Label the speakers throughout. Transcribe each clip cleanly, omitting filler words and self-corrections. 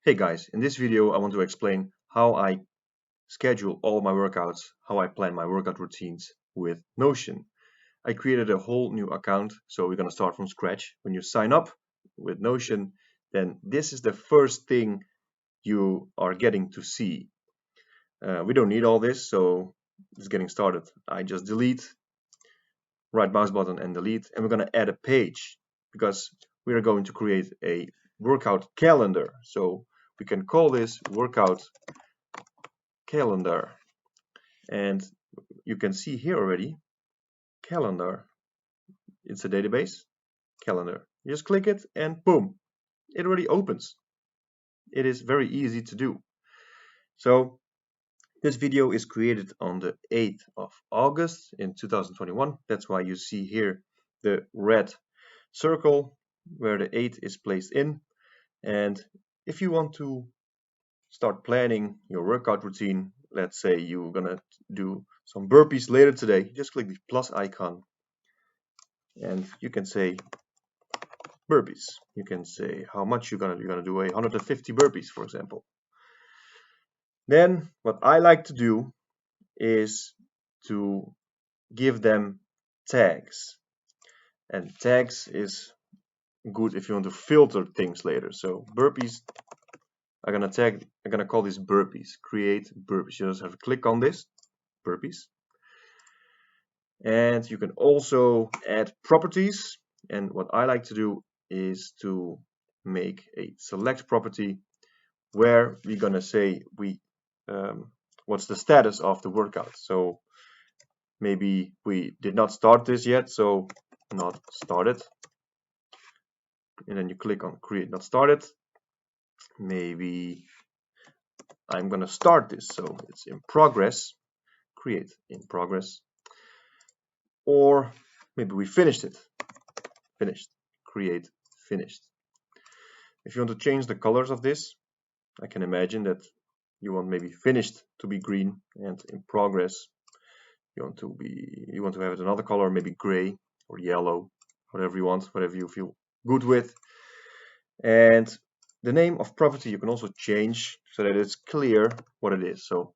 Speaker 1: Hey guys, in this video I want to explain how I schedule all my workouts, how I plan my workout routines with Notion. I created a whole new account, so we're going to start from scratch. When you sign up with Notion, then this is the first thing you are getting to see. We don't need all this, so it's getting started. I just delete, right mouse button and delete, and we're going to add a page because we are going to create a workout calendar. So we can call this workout calendar, and you can see here already calendar. It's a database calendar. You just click it and boom, it already opens. It is very easy to do. So this video is created on the 8th of August in 2021. That's why you see here the red circle where the 8 is placed in. And if you want to start planning your workout routine, let's say you're gonna do some burpees later today, just click the plus icon and you can say burpees. You can say how much you're gonna do 150 burpees, for example. Then what I like to do is to give them tags, and tags is good if you want to filter things later. So burpees, I'm gonna call this burpees. Create burpees. You just have to click on this burpees, and you can also add properties. And what I like to do is to make a select property where we're gonna say what's the status of the workout. So maybe we did not start this yet, so not started, and then you click on create not started. Maybe I'm gonna start this, so it's in progress, create in progress, or maybe we finished it, finished, create finished. If you want to change the colors of this, I can imagine that you want maybe finished to be green and in progress you want to have it another color, maybe gray or yellow, whatever you want, whatever you feel good with. And the name of property you can also change so that it's clear what it is. So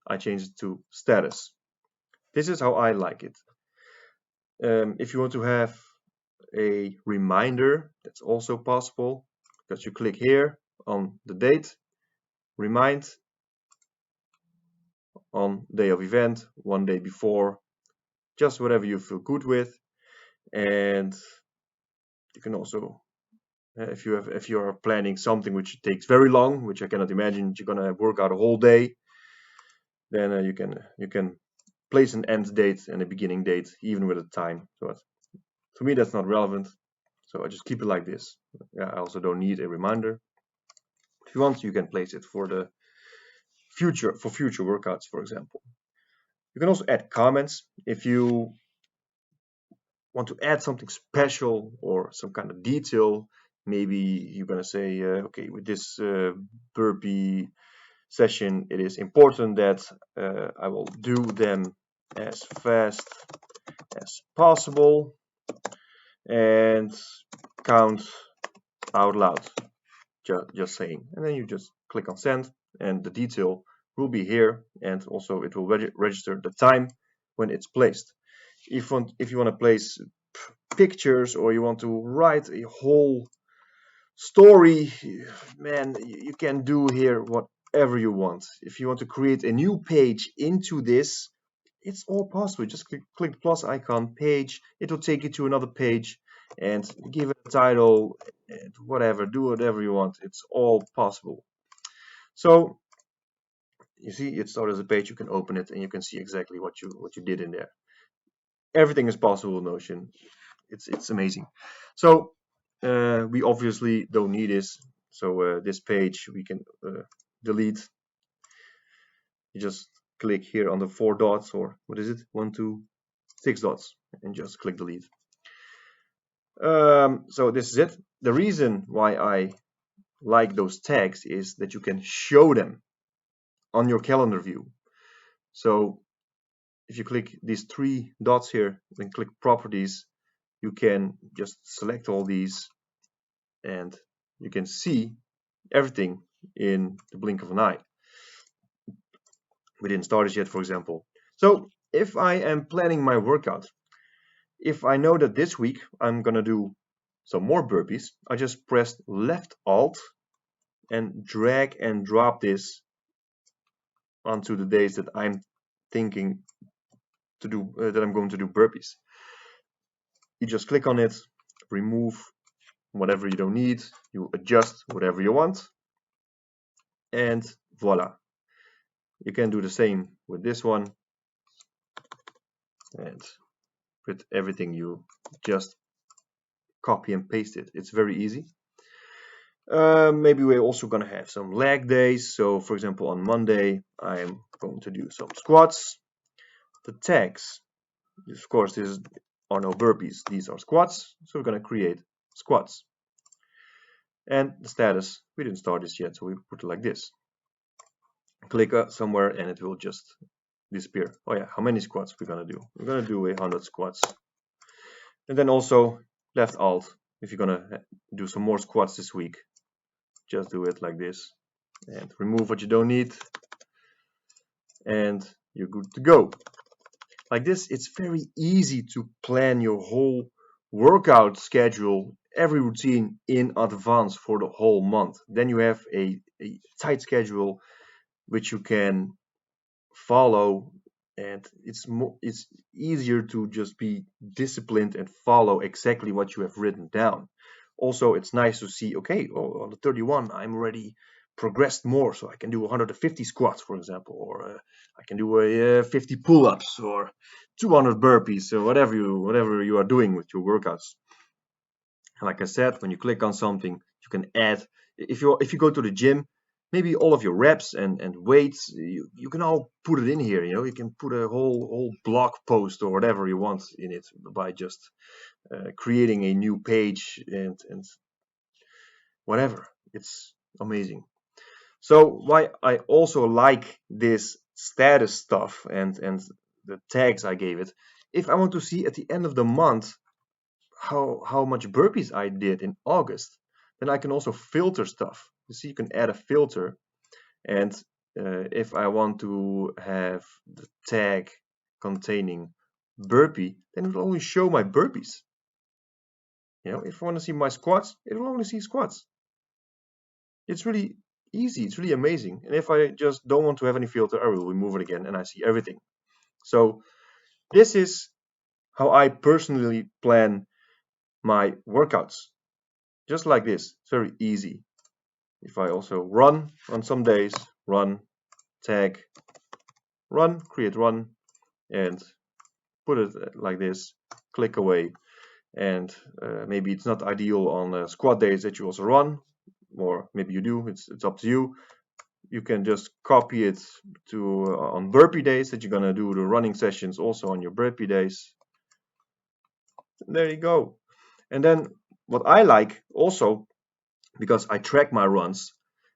Speaker 1: I changed it to status. This is how I like it. If you want to have a reminder, that's also possible, because you click here on the date, remind on day of event, 1 day before, just whatever you feel good with. And you can also, if you are planning something which takes very long, which I cannot imagine you're gonna work out a whole day, then you can place an end date and a beginning date, even with a time. So to me that's not relevant, so I just keep it like this. I also don't need a reminder. If you want, you can place it for the future, for future workouts, for example. You can also add comments if you want to add something special or some kind of detail. Maybe you're gonna say, okay, with this burpee session, it is important that I will do them as fast as possible and count out loud, just saying. And then you just click on send, and the detail will be here, and also it will register the time when it's placed. If you want to place pictures or you want to write a whole story, man, you can do here whatever you want. If you want to create a new page into this, it's all possible. Just click the plus icon, page. It will take you to another page and give it a title and whatever. Do whatever you want. It's all possible. So you see, it started as a page. You can open it and you can see exactly what you did in there. Everything is possible in Notion. It's amazing. So we obviously don't need this. So this page we can delete. You just click here on the 4 dots, or what is it? 1, 2, 6 dots, and just click delete. So this is it. The reason why I like those tags is that you can show them on your calendar view. So if you click these 3 dots here and click properties, you can just select all these and you can see everything in the blink of an eye. We didn't start this yet, for example. So if I am planning my workout, if I know that this week I'm gonna do some more burpees, I just press left alt and drag and drop this onto the days that I'm thinking to do that I'm going to do burpees. You just click on it, remove whatever you don't need, you adjust whatever you want, and voila. You can do the same with this one, and with everything you just copy and paste it. It's very easy. Maybe we're also gonna have some leg days. So for example, on Monday, I'm going to do some squats. The tags, of course, these are no burpees. These are squats. So we're gonna create squats. And the status, we didn't start this yet, so we put it like this. Click somewhere and it will just disappear. Oh yeah, how many squats we're gonna do? We're gonna do 100 squats. And then also left alt, if you're gonna do some more squats this week, just do it like this and remove what you don't need, and you're good to go. Like this, it's very easy to plan your whole workout schedule, every routine in advance for the whole month. Then you have a tight schedule which you can follow, and it's easier to just be disciplined and follow exactly what you have written down. Also, it's nice to see, okay, on the 31 I'm already progressed more, so I can do 150 squats, for example, or I can do 50 pull-ups or 200 burpees, or whatever you are doing with your workouts. And like I said, when you click on something, you can add. If you go to the gym, maybe all of your reps and weights, you can all put it in here. You can put a whole blog post or whatever you want in it by just creating a new page and whatever. It's amazing. So why I also like this status stuff and the tags I gave it, if I want to see at the end of the month how much burpees I did in August, then I can also filter stuff. You see, you can add a filter, and if I want to have the tag containing burpee, then it will only show my burpees. If I want to see my squats, it will only see squats. It's really easy. It's really amazing. And if I just don't want to have any filter, I will remove it again and I see everything. So this is how I personally plan my workouts. Just like this. It's very easy. If I also run on some days, run, tag, run, create run, and put it like this, click away. And maybe it's not ideal on squat days that you also run, or maybe you do, it's up to you. You can just copy it to on burpee days that you're gonna do the running sessions also on your burpee days. There you go. And then what I like also, because I track my runs,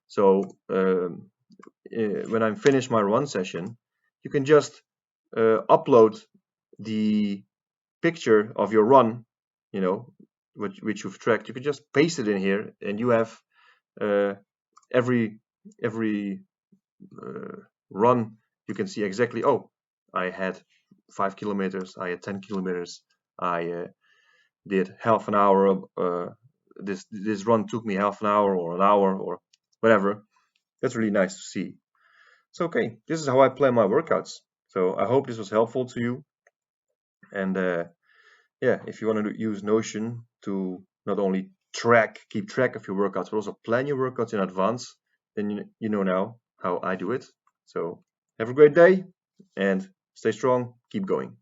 Speaker 1: so when I finish my run session, you can just upload the picture of your run, which you've tracked. You can just paste it in here, and you have every run. You can see exactly. Oh, I had 5 kilometers. I had 10 kilometers. I did half an hour. This run took me half an hour or an hour or whatever. That's really nice to see. So okay, this is how I plan my workouts. So I hope this was helpful to you. And yeah, if you want to use Notion to not only keep track of your workouts, but also plan your workouts in advance, then you know now how I do it. So have a great day and stay strong, keep going.